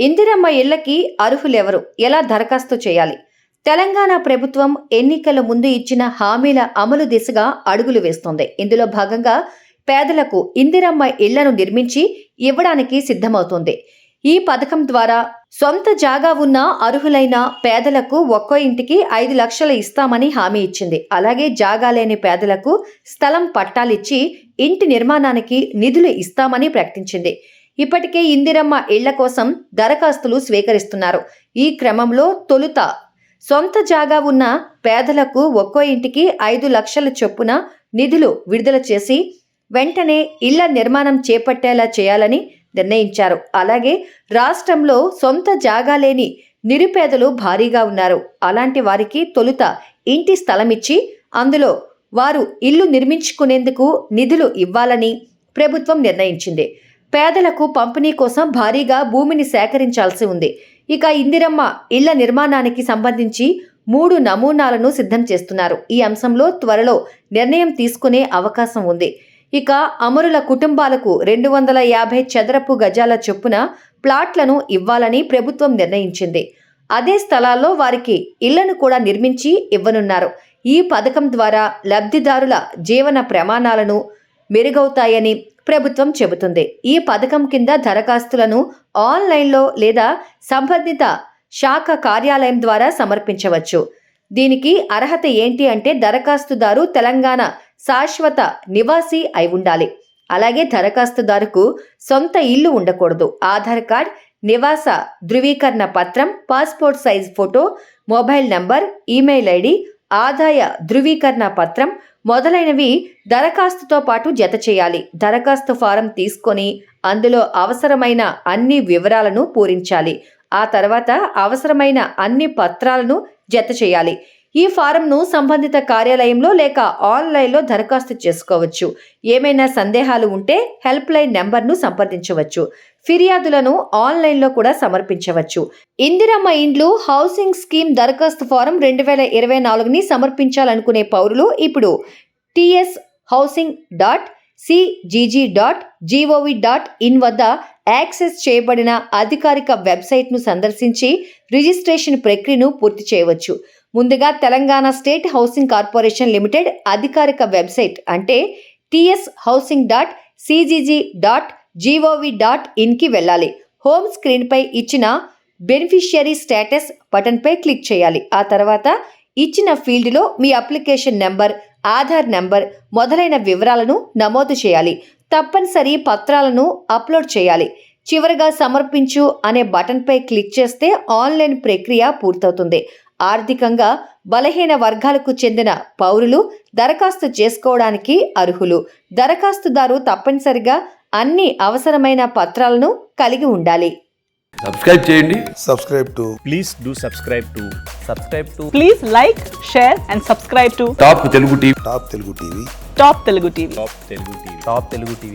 ఇందిరమ్మ ఇళ్లకి అర్హులెవరు? ఎలా దరఖాస్తు చేయాలి? తెలంగాణ ప్రభుత్వం ఎన్నికల ముందు ఇచ్చిన హామీల అమలు దిశగా అడుగులు వేస్తోంది. ఇందులో భాగంగా పేదలకు ఇందిరమ్మ ఇళ్లను నిర్మించి ఇవ్వడానికి సిద్ధమవుతోంది. ఈ పథకం ద్వారా సొంత జాగా ఉన్న అర్హులైన పేదలకు ఒక్కో ఇంటికి 5 లక్షలు ఇస్తామని హామీ ఇచ్చింది. అలాగే జాగా లేని పేదలకు స్థలం పట్టాలిచ్చి ఇంటి నిర్మాణానికి నిధులు ఇస్తామని ప్రకటించింది. ఇప్పటికే ఇందిరమ్మ ఇళ్ల కోసం దరఖాస్తులు స్వీకరిస్తున్నారు. ఈ క్రమంలో తొలుత సొంత జాగా ఉన్న పేదలకు ఒక్కో ఇంటికి 5 లక్షల చొప్పున నిధులు విడుదల చేసి వెంటనే ఇళ్ల నిర్మాణం చేపట్టేలా చేయాలని నిర్ణయించారు. అలాగే రాష్ట్రంలో సొంత జాగా లేని నిరుపేదలు భారీగా ఉన్నారు. అలాంటి వారికి తొలుత ఇంటి స్థలమిచ్చి అందులో వారు ఇల్లు నిర్మించుకునేందుకు నిధులు ఇవ్వాలని ప్రభుత్వం నిర్ణయించింది. పేదలకు పంపిణీ కోసం భారీగా భూమిని సేకరించాల్సి ఉంది. ఇక ఇందిరమ్మ ఇళ్ల నిర్మాణానికి సంబంధించి 3 నమూనాలను సిద్ధం చేస్తున్నారు. ఈ అంశంలో త్వరలో నిర్ణయం తీసుకునే అవకాశం ఉంది. ఇక అమరుల కుటుంబాలకు 250 చదరపు గజాల చొప్పున ప్లాట్లను ఇవ్వాలని ప్రభుత్వం నిర్ణయించింది. అదే స్థలాల్లో వారికి ఇళ్లను కూడా నిర్మించి ఇవ్వనున్నారు. ఈ పథకం ద్వారా లబ్ధిదారుల జీవన ప్రమాణాలను మెరుగవుతాయని ప్రభుత్వం చెబుతుంది. ఈ పథకం కింద దరఖాస్తులను ఆన్లైన్లో లేదా సంబంధిత శాఖ కార్యాలయం ద్వారా సమర్పించవచ్చు. దీనికి అర్హత ఏంటి అంటే దరఖాస్తుదారు తెలంగాణ శాశ్వత నివాసి అయి ఉండాలి. అలాగే దరఖాస్తుదారుకు సొంత ఇల్లు ఉండకూడదు. ఆధార్ కార్డ్, నివాస ధృవీకరణ పత్రం, passport size photo, mobile number, email ID, ఆదాయ ధృవీకరణ పత్రం మొదలైనవి దరఖాస్తుతో పాటు జత చేయాలి. దరఖాస్తు ఫారం తీసుకొని అందులో అవసరమైన అన్ని వివరాలను పూరించాలి. ఆ తర్వాత అవసరమైన అన్ని పత్రాలను జత చేయాలి. ఈ ఫారంను సంబంధిత కార్యాలయంలో లేక ఆన్లైన్లో దరఖాస్తు చేసుకోవచ్చు. ఏమైనా సందేహాలు ఉంటే హెల్ప్ లైన్ నెంబర్ను సంప్రదించవచ్చు. ఫిర్యాదులను ఆన్లైన్లో కూడా సమర్పించవచ్చు. ఇందిరమ్మ ఇండ్లు హౌసింగ్ స్కీమ్ దరఖాస్తు ఫారం 2024ని సమర్పించాలనుకునే పౌరులు ఇప్పుడు ts.housing.cgg.gov.in వద్ద యాక్సెస్ చేయబడిన అధికారిక వెబ్సైట్ను సందర్శించి రిజిస్ట్రేషన్ ప్రక్రియను పూర్తి చేయవచ్చు. ముందుగా Telangana state housing corporation limited అధికారిక వెబ్సైట్ అంటే ts.housing.cgg.gov.in వెళ్ళాలి. హోమ్ స్క్రీన్పై ఇచ్చిన బెనిఫిషియరీ స్టేటస్ బటన్పై క్లిక్ చేయాలి. ఆ తర్వాత ఇచ్చిన ఫీల్డ్లో మీ అప్లికేషన్ నెంబర్, ఆధార్ నెంబర్ మొదలైన వివరాలను నమోదు చేయాలి. తప్పనిసరి పత్రాలను అప్లోడ్ చేయాలి. చివరగా సమర్పించు అనే బటన్పై క్లిక్ చేస్తే ఆన్లైన్ ప్రక్రియ పూర్తవుతుంది. ఆర్థికంగా బలహీన వర్గాలకు చెందిన పౌరులు దరఖాస్తు చేసుకోవడానికి అర్హులు. దరఖాస్తుదారు తప్పనిసరిగా అన్ని అవసరమైన పత్రాలను కలిగి ఉండాలి. సబ్స్క్రైబ్ చేయండి. Please do subscribe to. Please like, share and subscribe to top Telugu TV. Top Telugu TV. Top Telugu TV.